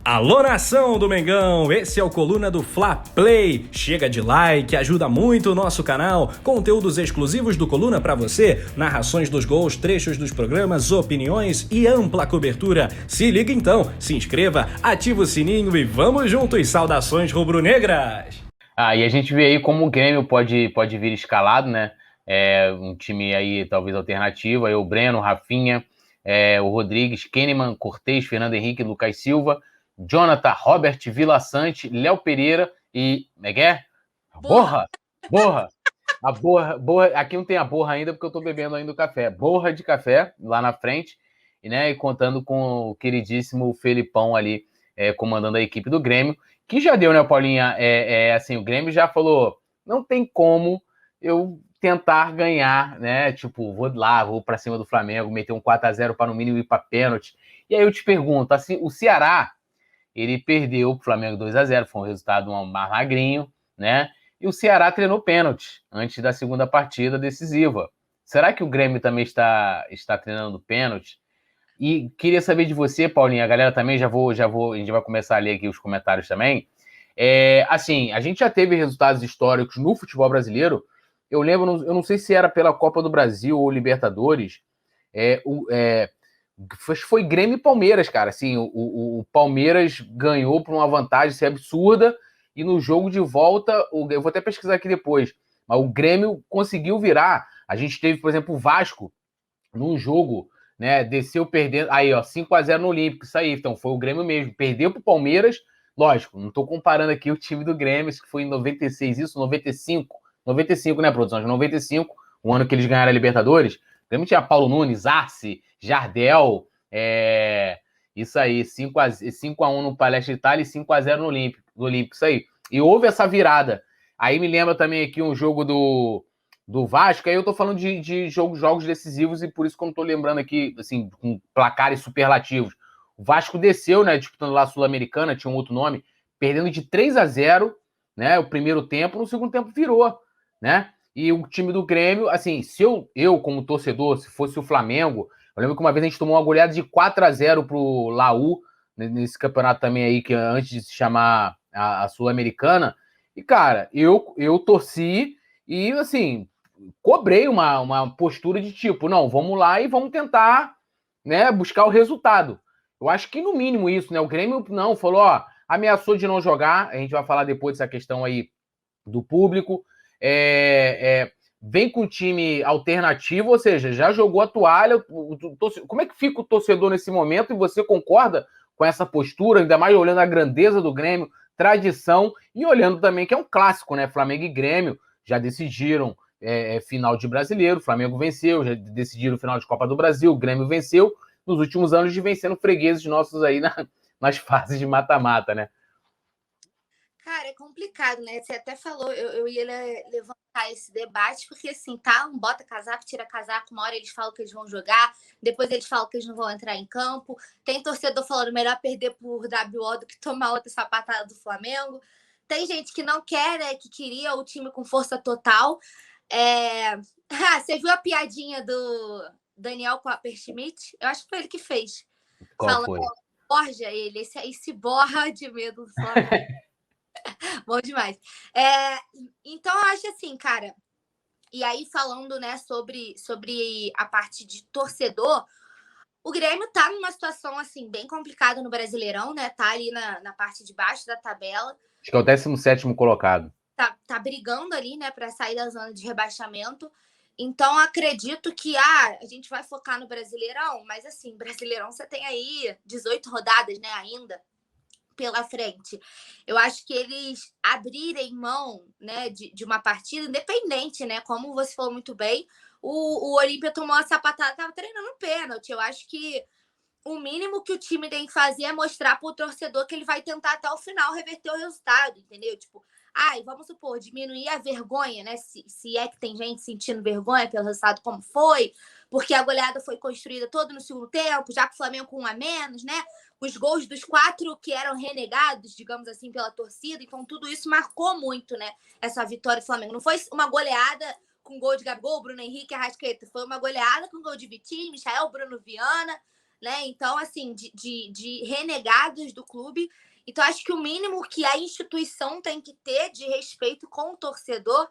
Alô, nação do Mengão, esse é o Coluna do Fla Play. Chega de like, ajuda muito o nosso canal. Conteúdos exclusivos do Coluna pra você, narrações dos gols, trechos dos programas, opiniões e ampla cobertura. Se liga então, se inscreva, ativa o sininho e vamos juntos, saudações rubro-negras. E a gente vê aí como o Grêmio pode vir escalado, né? Um time aí talvez alternativo, aí o Breno, Rafinha, o Rodrigues, Kahneman, Cortez, Fernando Henrique, Lucas Silva, Jonathan, Robert, Vila Sante, Léo Pereira e... Borra! A borra, aqui não tem a borra ainda porque eu tô bebendo ainda o café. Borra de café lá na frente, e contando com o queridíssimo Felipão ali, comandando a equipe do Grêmio, que já deu, né, Paulinha? Assim, o Grêmio já falou, não tem como eu tentar ganhar, né? Tipo, vou pra cima do Flamengo, meter um 4-0 para no mínimo ir pra pênalti. E aí eu te pergunto, assim, o Ceará, ele perdeu pro Flamengo 2-0, foi um resultado mais magrinho, né? E o Ceará treinou pênalti antes da segunda partida decisiva. Será que o Grêmio também está treinando pênalti? E queria saber de você, Paulinha, a galera também, já vou, a gente vai começar a ler aqui os comentários também. Assim, a gente já teve resultados históricos no futebol brasileiro. Eu lembro, eu não sei se era pela Copa do Brasil ou Libertadores, foi Grêmio e Palmeiras, cara. Assim, o Palmeiras ganhou por uma vantagem assim, absurda, e no jogo de volta, eu vou até pesquisar aqui depois, mas o Grêmio conseguiu virar. A gente teve, por exemplo, o Vasco num jogo, né? Desceu perdendo. Aí, ó, 5-0 no Olímpico, isso aí. Então, foi o Grêmio mesmo. Perdeu pro Palmeiras. Lógico, não tô comparando aqui o time do Grêmio, que foi em 96, isso, 95. 95, né, produção? 95, o ano que eles ganharam a Libertadores. O Grêmio tinha Paulo Nunes, Arce, Jardel, isso aí, 5-1 no Palestra Itália e 5-0 no Olímpico, isso aí. E houve essa virada. Aí me lembra também aqui um jogo do Vasco, aí eu tô falando de jogos decisivos e por isso que eu não tô lembrando aqui, assim, com placares superlativos. O Vasco desceu, né, disputando lá a Sul-Americana, tinha um outro nome, perdendo de 3-0, né, o primeiro tempo, no segundo tempo virou, né? E o time do Grêmio, assim, se eu como torcedor, se fosse o Flamengo, eu lembro que uma vez a gente tomou uma goleada de 4-0 pro Laú, nesse campeonato também aí, que antes de se chamar a Sul-Americana, e cara, eu torci e, assim, cobrei uma postura de tipo, não, vamos lá e vamos tentar, né, buscar o resultado. Eu acho que no mínimo isso, né? O Grêmio não falou, ó, ameaçou de não jogar. A gente vai falar depois dessa questão aí do público. Vem com time alternativo, ou seja, já jogou a toalha. Como é que fica o torcedor nesse momento? E você concorda com essa postura, ainda mais olhando a grandeza do Grêmio, tradição, e olhando também que é um clássico, né? Flamengo e Grêmio já decidiram final de Brasileiro, o Flamengo venceu, já decidiram o final de Copa do Brasil, o Grêmio venceu, nos últimos anos de vencendo fregueses nossos aí nas fases de mata-mata, né? Cara, é complicado, né? Você até falou, eu ia levantar esse debate, porque assim, tá, um bota casaco, tira casaco, uma hora eles falam que eles vão jogar, depois eles falam que eles não vão entrar em campo. Tem torcedor falando melhor perder por WO do que tomar outra sapatada do Flamengo. Tem gente que não quer, né? Que queria o time com força total. Você viu a piadinha do Daniel com a Schmidt? Eu acho que foi ele que fez. Qual foi? Borja ele, esse aí se borra de medo do Flamengo. Bom demais. Então, eu acho assim, cara. E aí, falando, né, sobre a parte de torcedor, o Grêmio tá numa situação, assim, bem complicada no Brasileirão, né? Tá ali na parte de baixo da tabela. Acho que é o 17º colocado. Tá brigando ali, né, para sair da zona de rebaixamento. Então, acredito que a gente vai focar no Brasileirão, mas assim, Brasileirão você tem aí 18 rodadas, né, ainda pela frente. Eu acho que eles abrirem mão, né, de uma partida independente, né, como você falou muito bem, o Olímpia tomou a sapatada, tava treinando pênalti. Eu acho que o mínimo que o time tem que fazer é mostrar para o torcedor que ele vai tentar até o final reverter o resultado, entendeu? Tipo, vamos supor, diminuir a vergonha, né? Se é que tem gente sentindo vergonha pelo resultado como foi, porque a goleada foi construída toda no segundo tempo, já que o Flamengo com um a menos, né? Os gols dos 4 que eram renegados, digamos assim, pela torcida. Então, tudo isso marcou muito, né? Essa vitória do Flamengo. Não foi uma goleada com gol de Gabigol, Bruno Henrique, Arrascaeta. Foi uma goleada com gol de Vitinho, Michael, Bruno Viana, né? Então, assim, de renegados do clube. Então, acho que o mínimo que a instituição tem que ter de respeito com o torcedor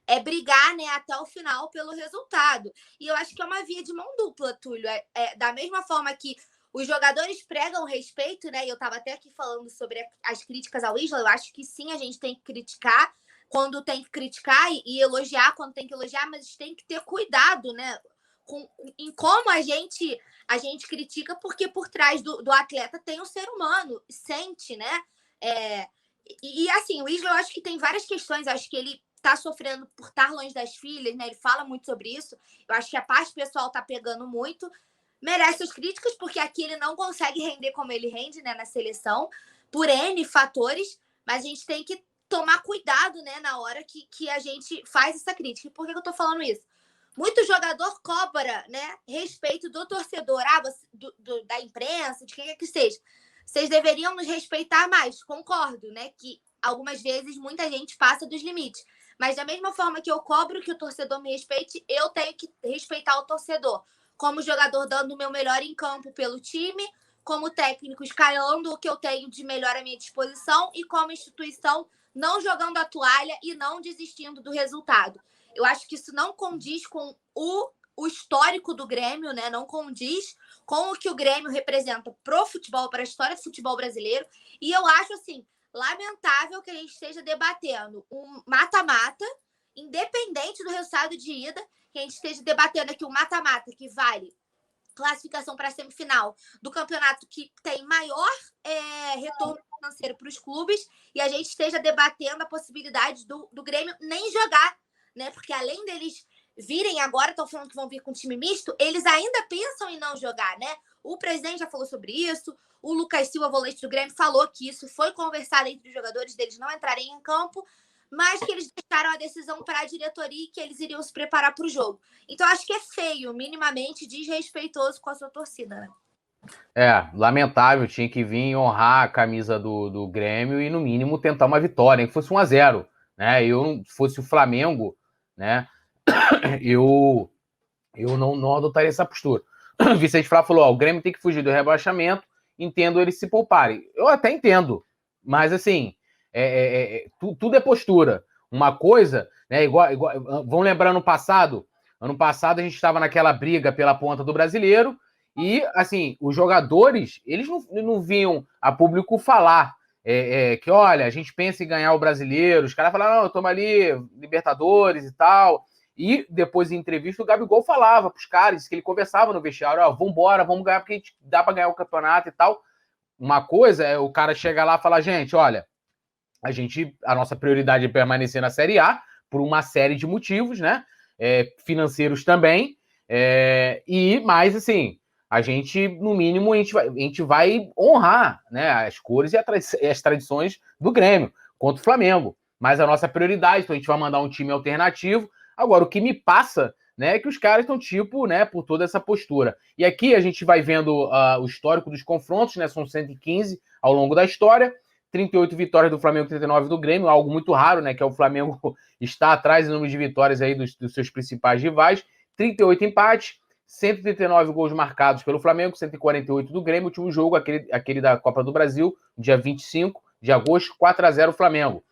é brigar, né, até o final pelo resultado. E eu acho que é uma via de mão dupla, Túlio. Da mesma forma que os jogadores pregam respeito, né? E eu estava até aqui falando sobre as críticas ao Isla. Eu acho que sim, a gente tem que criticar quando tem que criticar e elogiar quando tem que elogiar, mas tem que ter cuidado, né? Em como a gente critica, porque por trás do atleta tem o ser humano, sente, né? Assim, o Isla, eu acho que tem várias questões. Eu acho que ele tá sofrendo por estar longe das filhas, né? Ele fala muito sobre isso. Eu acho que a parte pessoal tá pegando muito. Merece as críticas, porque aqui ele não consegue render como ele rende, né, na seleção, por N fatores, mas a gente tem que tomar cuidado, né, na hora que a gente faz essa crítica. E por que eu tô falando isso? Muito jogador cobra, né, respeito do torcedor, da imprensa, de quem quer que seja. Vocês deveriam nos respeitar mais, concordo, né, que algumas vezes muita gente passa dos limites. Mas da mesma forma que eu cobro que o torcedor me respeite, eu tenho que respeitar o torcedor. Como jogador, dando o meu melhor em campo pelo time, como técnico, escalando o que eu tenho de melhor à minha disposição e como instituição, não jogando a toalha e não desistindo do resultado. Eu acho que isso não condiz com o histórico do Grêmio, né? Não condiz com o que o Grêmio representa pro futebol, para a história do futebol brasileiro. E eu acho, assim, lamentável que a gente esteja debatendo um mata-mata, independente do resultado de ida, que a gente esteja debatendo aqui um mata-mata que vale classificação para a semifinal do campeonato que tem maior retorno financeiro para os clubes, e a gente esteja debatendo a possibilidade do Grêmio nem jogar, né? Porque além deles virem agora, estão falando que vão vir com time misto, eles ainda pensam em não jogar, né? O presidente já falou sobre isso, o Lucas Silva, volante do Grêmio, falou que isso foi conversado entre os jogadores deles não entrarem em campo, mas que eles deixaram a decisão para a diretoria e que eles iriam se preparar para o jogo. Então, acho que é feio, minimamente desrespeitoso com a sua torcida, né? Lamentável, tinha que vir honrar a camisa do Grêmio e, no mínimo, tentar uma vitória, que fosse 1-0, né? Se fosse o Flamengo, né? Eu não adotaria essa postura. O Vicente Flá falou, o Grêmio tem que fugir do rebaixamento, entendo eles se pouparem. Eu até entendo, mas assim, tudo é postura. Uma coisa, né, igual, vamos lembrar ano passado a gente estava naquela briga pela ponta do Brasileiro e, assim, os jogadores, eles não vinham a público falar que, olha, a gente pensa em ganhar o Brasileiro, os caras falaram, não, eu tomo ali Libertadores e tal. E depois, em entrevista, o Gabigol falava pros caras, que ele conversava no vestiário, vambora, vamos ganhar, porque dá pra ganhar o campeonato e tal. Uma coisa é o cara chegar lá e falar, gente, olha, a nossa prioridade é permanecer na Série A, por uma série de motivos, né? Financeiros também. Mas, assim, a gente, no mínimo, a gente vai honrar, né, as cores e as tradições do Grêmio contra o Flamengo. Mas a nossa prioridade, então a gente vai mandar um time alternativo. Agora, o que me passa, né, é que os caras estão, tipo, né, por toda essa postura. E aqui a gente vai vendo o histórico dos confrontos, né, são 115 ao longo da história, 38 vitórias do Flamengo, 39 do Grêmio, algo muito raro, né, que é o Flamengo está atrás em número de vitórias aí dos seus principais rivais, 38 empates, 139 gols marcados pelo Flamengo, 148 do Grêmio, o último jogo, aquele da Copa do Brasil, dia 25 de agosto, 4-0 Flamengo.